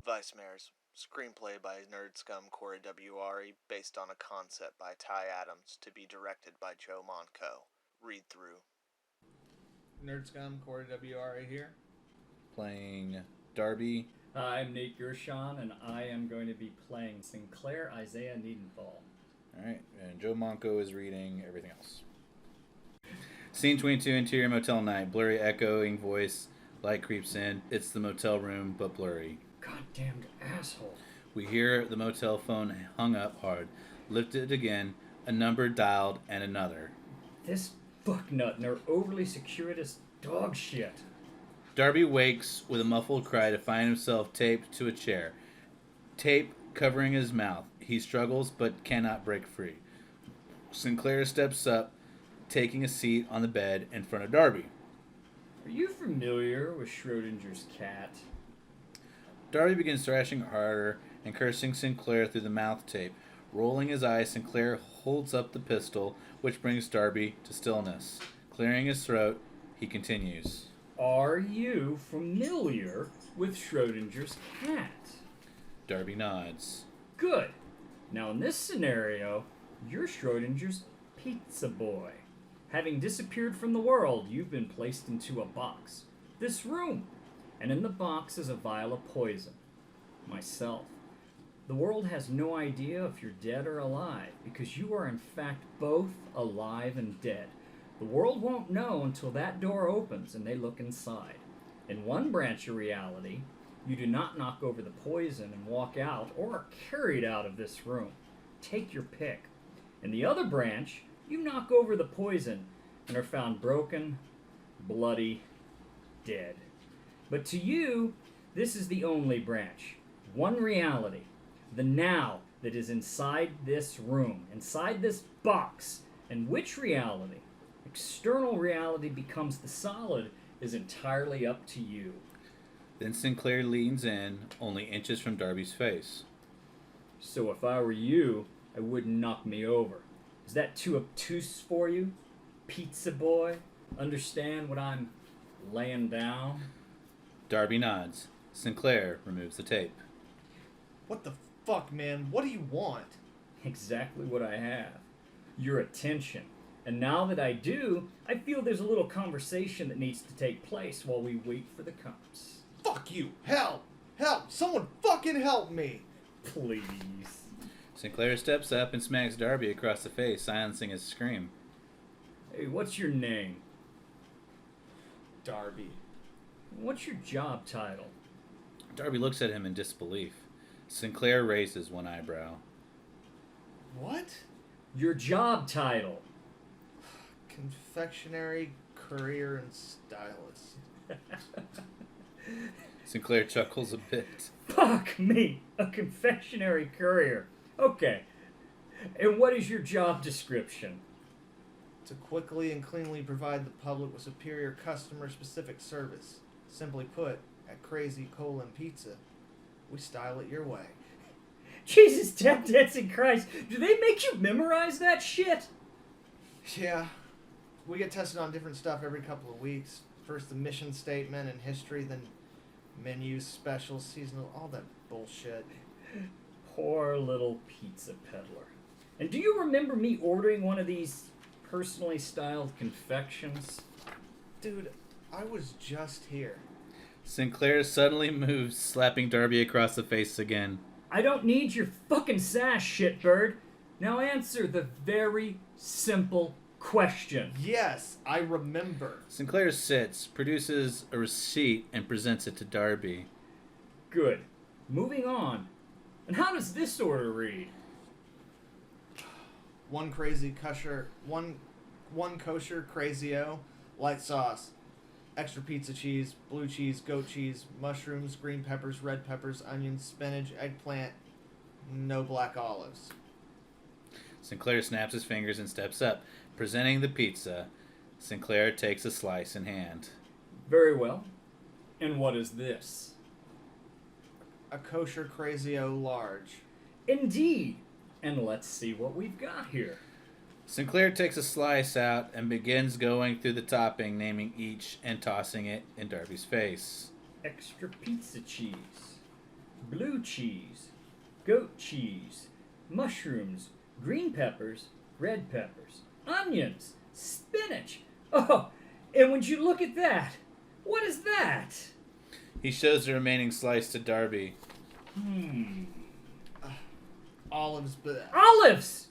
Vicemares, screenplay by Nerd Scum Corey W.R.E., based on a concept by Ty Adams, to be directed by Joe Monco. Read through. Nerd Scum Corey W.R.E. here. Playing Darby. I'm Nate Gershon, and I am going to be playing Sinclair Isaiah Niedenthal. Alright, and Joe Monco is reading everything else. Scene 22, interior motel night. Blurry echoing voice. Light creeps in. It's the motel room, but blurry. Goddamned asshole. We hear the motel phone hung up hard. Lifted again. A number dialed and another. This fucknut and her overly circuitous dog shit. Darby wakes with a muffled cry to find himself taped to a chair. Tape covering his mouth. He struggles but cannot break free. Sinclair steps up, taking a seat on the bed in front of Darby. Are you familiar with Schrodinger's cat? Darby begins thrashing harder and cursing Sinclair through the mouth tape. Rolling his eyes, Sinclair holds up the pistol, which brings Darby to stillness. Clearing his throat, he continues. Are you familiar with Schrodinger's cat? Darby nods. Good. Now in this scenario, you're Schrodinger's pizza boy. Having disappeared from the world, you've been placed into a box. This room. And in the box is a vial of poison. Myself. The world has no idea if you're dead or alive, because you are in fact both alive and dead. The world won't know until that door opens and they look inside. In one branch of reality, you do not knock over the poison and walk out or are carried out of this room. Take your pick. In the other branch, you knock over the poison and are found broken, bloody, dead. But to you, this is the only branch. One reality. The now that is inside this room, inside this box. And which reality, external reality, becomes the solid is entirely up to you. Then Sinclair leans in, only inches from Darby's face. So if I were you, I wouldn't knock me over. Is that too obtuse for you? Pizza boy? Understand what I'm laying down? Darby nods. Sinclair removes the tape. What the fuck, man? What do you want? Exactly what I have. Your attention. And now that I do, I feel there's a little conversation that needs to take place while we wait for the cops. Fuck you! Help! Help! Someone fucking help me! Please. Sinclair steps up and smacks Darby across the face, silencing his scream. Hey, what's your name? Darby. What's your job title? Darby looks at him in disbelief. Sinclair raises one eyebrow. What? Your job title. Confectionery, courier, and stylist. Sinclair chuckles a bit. Fuck me! A confectionery courier. Okay. And what is your job description? To quickly and cleanly provide the public with superior customer-specific service. Simply put, at Crazy Colon Pizza, we style it your way. Jesus, tap dancing Christ. Do they make you memorize that shit? Yeah. We get tested on different stuff every couple of weeks. First the mission statement and history, then menus, specials, seasonal, all that bullshit. Poor little pizza peddler. And do you remember me ordering one of these personally styled confections? Dude, I was just here. Sinclair suddenly moves, slapping Darby across the face again. I don't need your fucking sass, shitbird. Now answer the very simple question. Yes, I remember. Sinclair sits, produces a receipt, and presents it to Darby. Good. Moving on. And how does this order read? One kosher crazy-o, light sauce, extra pizza cheese, blue cheese, goat cheese, mushrooms, green peppers, red peppers, onions, spinach, eggplant, no black olives. Sinclair snaps his fingers and steps up, presenting the pizza. Sinclair takes a slice in hand. Very well. And what is this? A kosher crazy-o large. Indeed. And let's see what we've got here. Sinclair takes a slice out and begins going through the topping, naming each and tossing it in Darby's face. Extra pizza cheese. blue cheese, goat cheese, mushrooms, green peppers, red peppers, onions, spinach. Oh, and would you look at that? What is that? He shows the remaining slice to Darby. Olives, but Olives!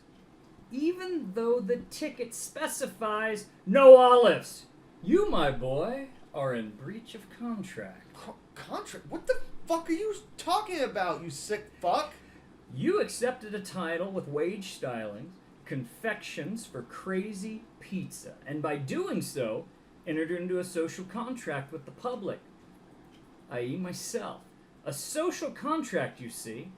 Even though the ticket specifies no olives. You, my boy, are in breach of contract. contract? What the fuck are you talking about, you sick fuck? You accepted a title with wage stylings, confections for crazy pizza, and by doing so, entered into a social contract with the public, i.e. myself. A social contract, you see.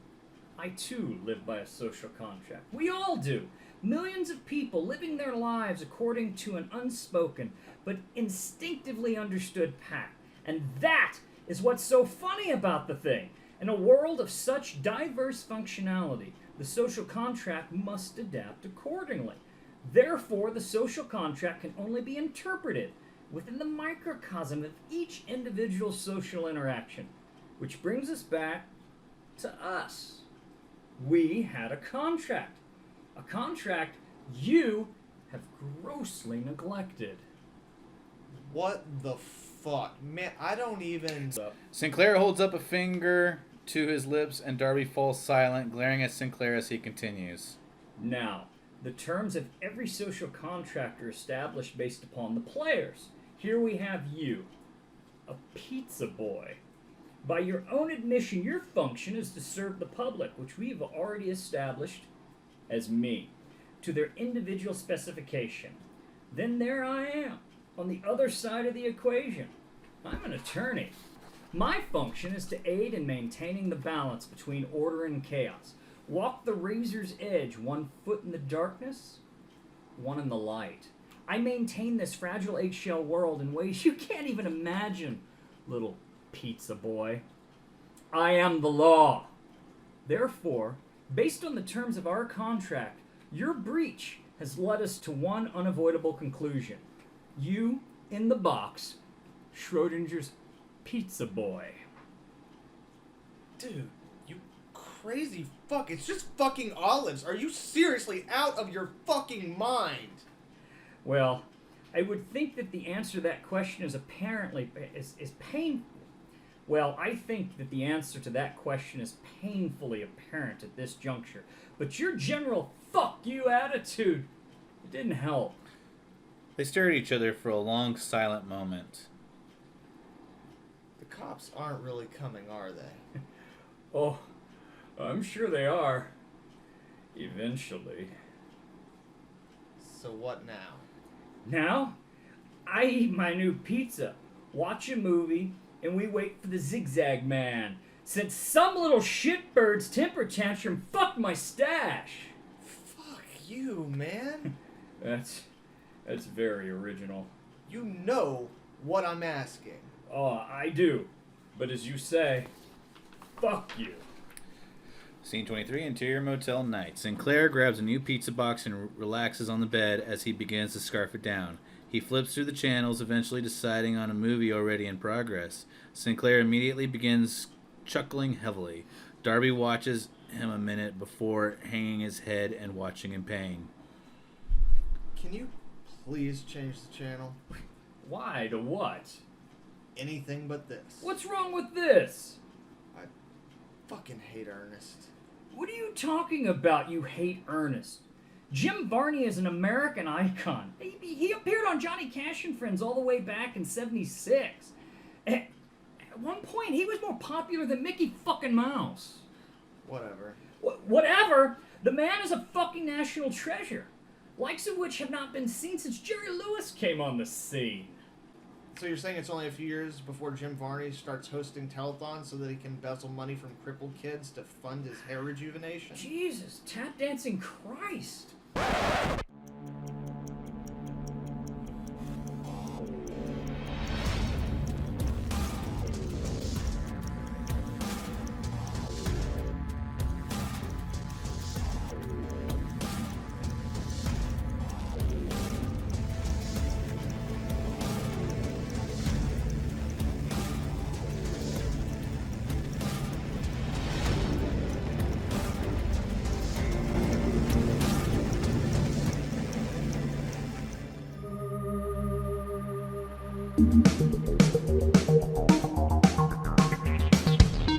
I too live by a social contract. We all do. Millions of people living their lives according to an unspoken but instinctively understood pact. And that is what's so funny about the thing. In a world of such diverse functionality, the social contract must adapt accordingly. Therefore, the social contract can only be interpreted within the microcosm of each individual social interaction. Which brings us back to us. We had a contract. A contract you have grossly neglected. What the fuck? Man, I don't even... Sinclair holds up a finger to his lips and Darby falls silent, glaring at Sinclair as he continues. Now, the terms of every social contract are established based upon the players. Here we have you, a pizza boy. By your own admission, your function is to serve the public, which we've already established as me, to their individual specification. Then there I am, on the other side of the equation. I'm an attorney. My function is to aid in maintaining the balance between order and chaos. Walk the razor's edge, 1 foot in the darkness, 1 in the light. I maintain this fragile eggshell world in ways you can't even imagine, little pizza boy. I am the law. Therefore, based on the terms of our contract, your breach has led us to one unavoidable conclusion. You, in the box, Schrodinger's pizza boy. Dude, you crazy fuck. It's just fucking olives. Are you seriously out of your fucking mind? Well, I would think that the answer to that question is painful. Well, I think that the answer to that question is painfully apparent at this juncture. But your general fuck you attitude, it didn't help. They stare at each other for a long, silent moment. The cops aren't really coming, are they? Oh, I'm sure they are. Eventually. So what now? Now, I eat my new pizza, watch a movie, and we wait for the Zigzag Man, since some little shitbird's temper tantrum fucked my stash. Fuck you, man. That's very original. You know what I'm asking. Oh, I do. But as you say, fuck you. Scene 23, interior motel night. Sinclair grabs a new pizza box and relaxes on the bed as he begins to scarf it down. He flips through the channels, eventually deciding on a movie already in progress. Sinclair immediately begins chuckling heavily. Darby watches him a minute before hanging his head and watching in pain. Can you please change the channel? Why? To what? Anything but this. What's wrong with this? I fucking hate Ernest. What are you talking about, you hate Ernest? Jim Varney is an American icon. He appeared on Johnny Cash and Friends all the way back in '76. At one point, he was more popular than Mickey fucking Mouse. Whatever. Whatever? The man is a fucking national treasure. Likes of which have not been seen since Jerry Lewis came on the scene. So you're saying it's only a few years before Jim Varney starts hosting telethons so that he can embezzle money from crippled kids to fund his hair rejuvenation? Jesus, tap dancing Christ. Bye.